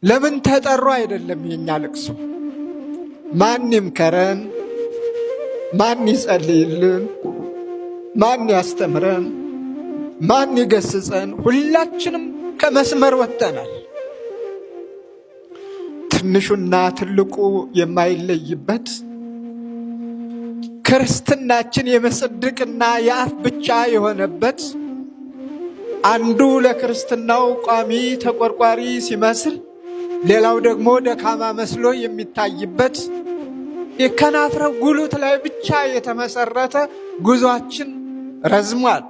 ለምን ተጠሩ አይደለም የኛ ልቅሶ። ማን ይምከረን? ማን ይጸልይልን? ማን ያስተምረን? ማን ይገስጸን? ሁላችንም ከመስመር ወጥተናል። ትንሹና ትልቁ የማይለይበት ክርስትናችን የመጽድቅና የአፍ ብቻ የሆነበት አንዱ ለክርስትናው ቋሚ ተቆርቋሪ ሲመስል ሌላው ደግሞ ደካማ መስሎ የሚታይበት የከናፍረ ጉሉት ላይ ብቻ የተመሰረተ ጉዟችን ረዝሟል።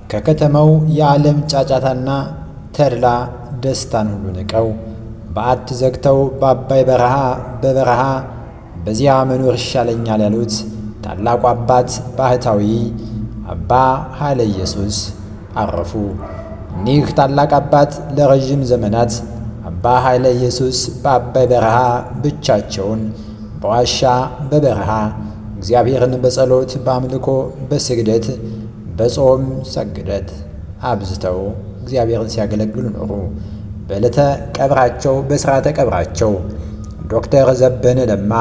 ከከተማው የዓለም ጫጫታና ተድላ ደስታን ሁሉ ንቀው በዓት ዘግተው በአባይ በበረሃ በዚያ መኖር ይሻለኛል ያሉት ታላቁ አባት ባህታዊ አባ ኃይለ ኢየሱስ አረፉ። እኒህ ታላቅ አባት ለረዥም ዘመናት አባ ኃይለ ኢየሱስ በአባይ በረሃ ብቻቸውን በዋሻ በበረሃ እግዚአብሔርን በጸሎት በአምልኮ በስግደት በጾም ሰግደት አብዝተው እግዚአብሔርን ሲያገለግሉ ኖሩ። በዕለተ ቀብራቸው በሥርዓተ ቀብራቸው ዶክተር ዘበነ ለማ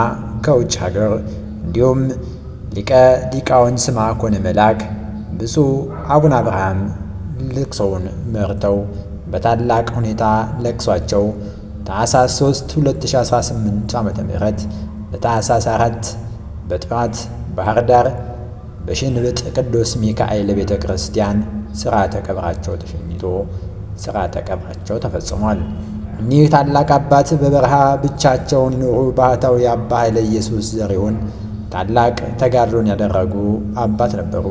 ከውጭ ሀገር እንዲሁም ሊቀ ሊቃውንት ስምዐኮነ መላክ ብፁዕ አቡነ አብርሃም ልቅሶውን መርተው በታላቅ ሁኔታ ለቅሷቸው ታኅሳስ 3 2018 ዓ.ም ለታኅሳስ 4 በጠዋት ባህር ዳር በሽንብጥ ቅዱስ ሚካኤል ቤተ ክርስቲያን ሥርዓተ ቀብራቸው ተሸኝቶ ሥርዓተ ቀብራቸው ተፈጽሟል። እኒህ ታላቅ አባት በበረሃ ብቻቸውን ኖሩ። ባህታዊ አባ ኃይለ ኢየሱስ ዘሪሁን ታላቅ ተጋድሎን ያደረጉ አባት ነበሩ።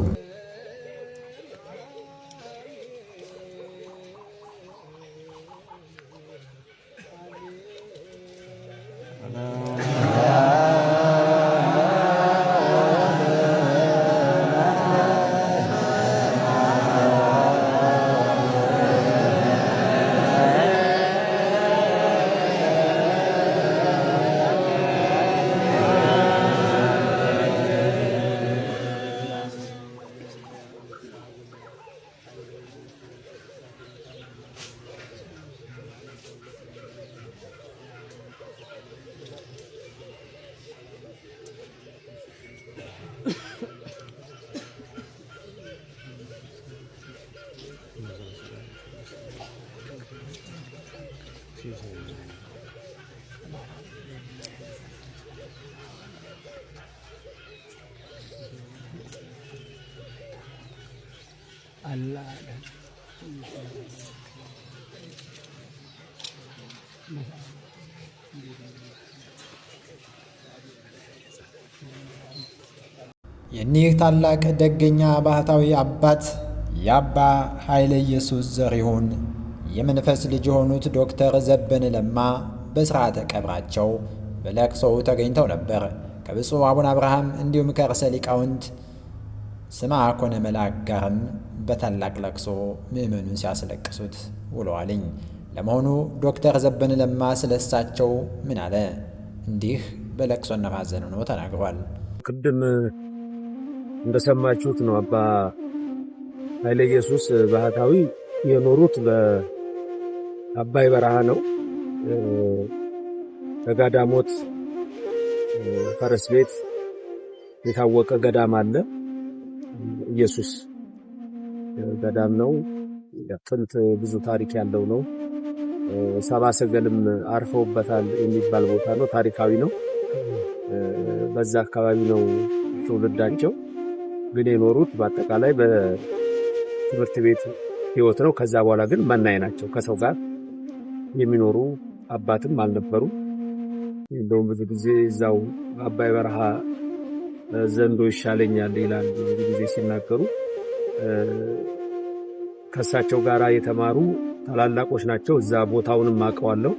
የኒህ ታላቅ ደገኛ ባህታዊ አባት የአባ ኃይለ ኢየሱስ ዘሪሁን የመንፈስ ልጅ የሆኑት ዶክተር ዘበነ ለማ በሥርዓተ ቀብራቸው በለቅሶው ተገኝተው ነበር። ከብፁዕ አቡነ አብርሃም እንዲሁም ከርዕሰ ሊቃውንት ስምዐኮነ መላክ ጋርም በታላቅ ለቅሶ ምእመኑን ሲያስለቅሱት ውለዋልኝ። ለመሆኑ ዶክተር ዘበነ ለማ ስለሳቸው ምን አለ? እንዲህ በለቅሶና በሐዘን ሆኖ ተናግሯል። ቅድም እንደሰማችሁት ነው። አባ ኃይለ ኢየሱስ ባህታዊ የኖሩት በአባይ በረሃ ነው። በጋዳሞት ፈረስ ቤት የታወቀ ገዳም አለ። ኢየሱስ ገዳም ነው። ጥንት ብዙ ታሪክ ያለው ነው። ሰብአ ሰገልም አርፈውበታል የሚባል ቦታ ነው። ታሪካዊ ነው። በዛ አካባቢ ነው ትውልዳቸው። ግን የኖሩት በአጠቃላይ በትምህርት ቤት ሕይወት ነው። ከዛ በኋላ ግን መናኝ ናቸው። ከሰው ጋር የሚኖሩ አባትም አልነበሩ። እንደውም ብዙ ጊዜ እዛው አባይ በረሃ ዘንዶ ይሻለኛል ይላል ብዙ ጊዜ ሲናገሩ። ከእሳቸው ጋር የተማሩ ታላላቆች ናቸው። እዛ ቦታውንም አውቀዋለሁ።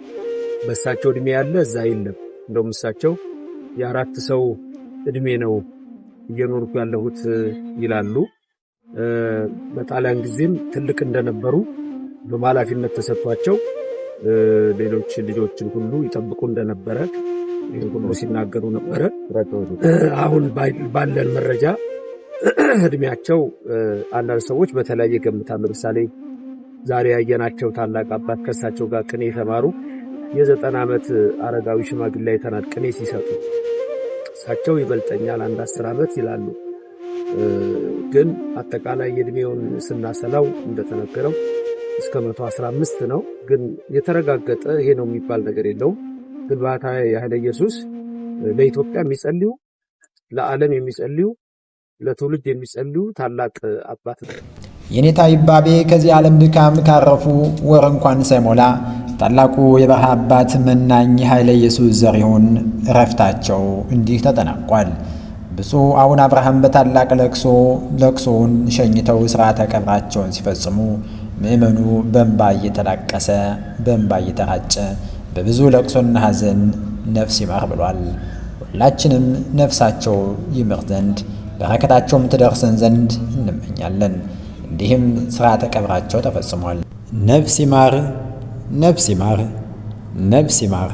በእሳቸው እድሜ ያለ እዛ የለም። እንደውም እሳቸው የአራት ሰው እድሜ ነው እየኖርኩ ያለሁት ይላሉ። በጣሊያን ጊዜም ትልቅ እንደነበሩ በኃላፊነት ተሰጥቷቸው ሌሎች ልጆችን ሁሉ ይጠብቁ እንደነበረ ሁሉ ሲናገሩ ነበረ። አሁን ባለን መረጃ እድሜያቸው አንዳንድ ሰዎች በተለያየ ገምታል። ለምሳሌ ዛሬ ያየናቸው ታላቅ አባት ከእሳቸው ጋር ቅኔ የተማሩ የ90 ዓመት አረጋዊ ሽማግሌ አይተናል ቅኔ ሲሰጡ። እሳቸው ይበልጠኛል 10 ዓመት ይላሉ። ግን አጠቃላይ የእድሜውን ስናሰላው እንደተነገረው እስከ 115 ነው። ግን የተረጋገጠ ይሄ ነው የሚባል ነገር የለውም። ግን ባህታዊ ኃይለ ኢየሱስ ለኢትዮጵያ የሚጸልዩ፣ ለዓለም የሚጸልዩ፣ ለትውልድ የሚጸልዩ ታላቅ አባት ነው። የኔታ ይባቤ ከዚህ ዓለም ድካም ካረፉ ወር እንኳን ሳይሞላ ታላቁ የበረሃ አባት መናኝ ኃይለ ኢየሱስ ዘሪሁን እረፍታቸው እንዲህ ተጠናቋል። ብፁዕ አቡነ አብርሃም በታላቅ ለቅሶውን ሸኝተው ሥርዓተ ቀብራቸውን ሲፈጽሙ ምእመኑ በእንባ እየተላቀሰ በእንባ እየተራጨ በብዙ ለቅሶና ሐዘን ነፍስ ይማር ብሏል። ሁላችንም ነፍሳቸው ይምር ዘንድ በረከታቸውም ትደርሰን ዘንድ እንመኛለን። እንዲህም ሥርዓተ ቀብራቸው ተፈጽሟል። ነፍስ ይማር፣ ነፍስ ይማር፣ ነፍስ ይማር።